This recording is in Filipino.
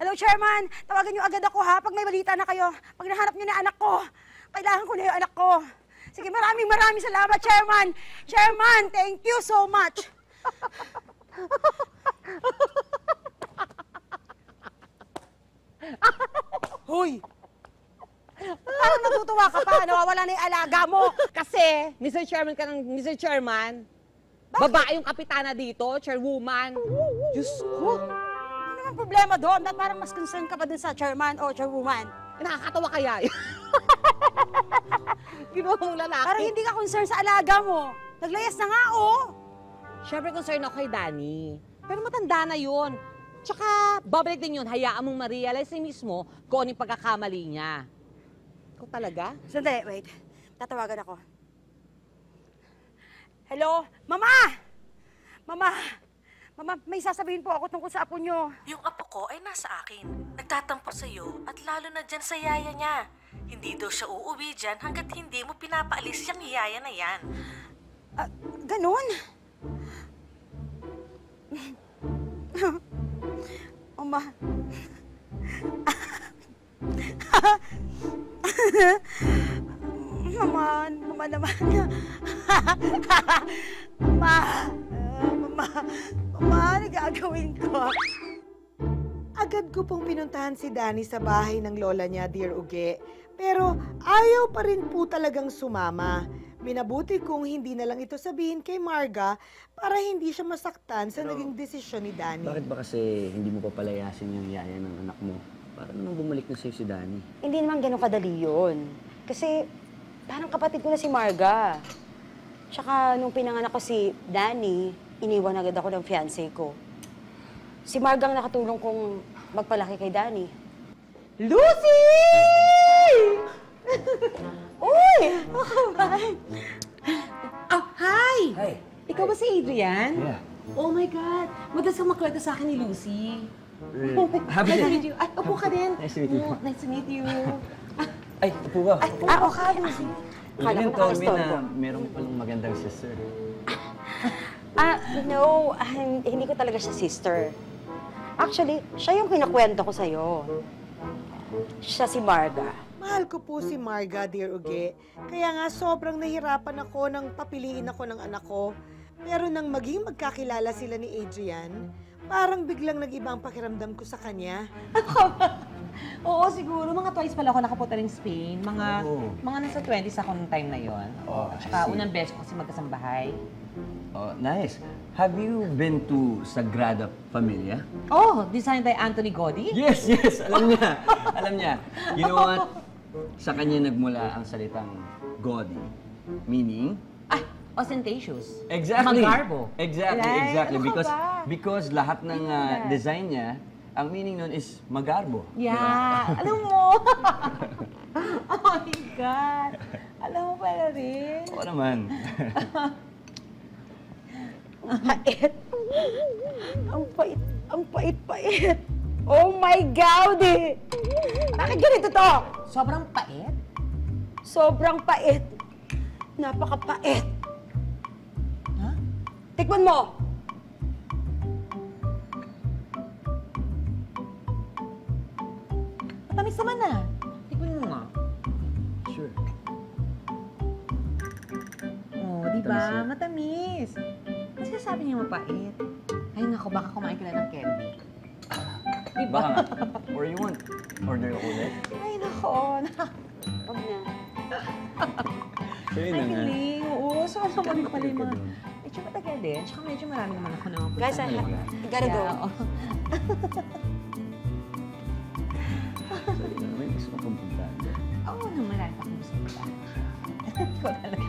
Hello, Chairman. Tawagan niyo agad ako, ha? Pag may balita na kayo. Pag nahanap niyo na anak ko. Kailangan ko na yung anak ko. Sige, maraming salamat, Chairman. Chairman, thank you so much. Hoy! Parang natutuwa ka pa. Nawawala na yung alaga mo. Kasi, Mr. Chairman ka ng Mr. Chairman. Babae yung kapitana dito, chairwoman. Diyos ko. Ano naman problema doon? Ba't parang mas concerned ka pa dun sa chairman o chairwoman? Nakakatawa kaya yun. Ginawa mong lalaki. Parang hindi ka concerned sa alaga mo. Naglayas na nga, oh. Siyempre concerned ako kay Danny. Pero matanda na yun. Tsaka, babalik din yun. Hayaan mong ma-realize niya mismo kung ano yung pagkakamali niya. Ikaw talaga? Sandali, wait. Tatawagan ako. Hello? Mama! Mama! Mama, may sasabihin po ako tungkol sa apo nyo. Yung apo ko ay nasa akin. Nagtatampo sa'yo at lalo na dyan sa yaya niya. Hindi daw siya uuwi dyan hanggat hindi mo pinapaalis yung yaya na yan. Ganon? Mama. Mama naman. Mama, nagagawin ko. Agad ko pong pinuntahan si Danny sa bahay ng lola niya, Dear Uge. Pero ayaw pa rin po talagang sumama. Minabuti kong hindi na lang ito sabihin kay Marga para hindi siya masaktan sa naging desisyon ni Danny. Bakit ba kasi hindi mo papalayasin yung yaya ng anak mo? Para naman bumalik na sa'yo si Danny. Hindi naman ganun kadali yun. Kasi parang kapatid ko na si Marga. Tsaka nung pinanganak ko si Danny, iniwan agad ako ng fiancé ko. Si Marga ang nakatulong kong magpalaki kay Danny. Lucy! Uy! Oh, hi! Hi! Ikaw ba si Adrian? Yeah. Oh my God! Madalas kang makwento sa akin ni Lucy. Happy Nice to day. meet you. Ay, upo ka din. Nice to meet you. Oh, nice to meet you. Ay, upo ka. Upo ka. Okay, Lucy. Akala Adrian ko told me nakastorbo. na meron palang magandang sister. No, hindi ko talaga siya sister. Actually, siya yung kinakwento ko sa'yo. Siya si Marga. Mahal ko po si Marga, Dear Uge. Kaya nga sobrang nahirapan ako nang papiliin ako ng anak ko. Pero nang maging magkakilala sila ni Adrian, parang biglang nag-iba ang pakiramdam ko sa kanya. Oo, siguro. Mga twice pala ako nakapunta ng Spain. Mga Oh. nasa 20s ako nung time na yon. Oh, I Tsaka see. unang beses ko kasi magkasambahay. Oh, nice. Have you been to Sagrada Familia? Oh, designed by Anthony Gaudi? Yes, yes. Alam niya. Alam niya. You know what? Sa kanya nagmula ang salitang Gaudi. Meaning? Ah, ostentatious. Exactly. Magarbo. Exactly, Right? exactly. Ano ka ba? Because lahat ng that. design niya, ang meaning nun is magarbo. Yeah. Alam mo? Oh my God. Alam mo pala rin. Oo naman. Pait. Ang pait. Ang pait-pait. Oh my God! Bakit ganito to? Sobrang pait. Sobrang pait. Napakapait. Ha? Tikman mo. Matamis naman na. Tikman mo nga. Sure. Oh, di ba? Matamis yan. Matamis. Ano sinasabi niya mapait? Ay, naku, baka kumain ka na ng candy. Di ba? Baka nga. Or you want order ulit? Ay, naku. Huwag na. Sure Ay, na nga. galing. Oo, so balik pala yung mga... Ka doon. Medyo matagal din. Tsaka medyo marami naman ako naman. Guys, I gotta go. Yeah, oo. Sorry na naman. Gusto ko pong puntahan. Oo naman, marami pa akong gusto puntahan. Ikaw talaga.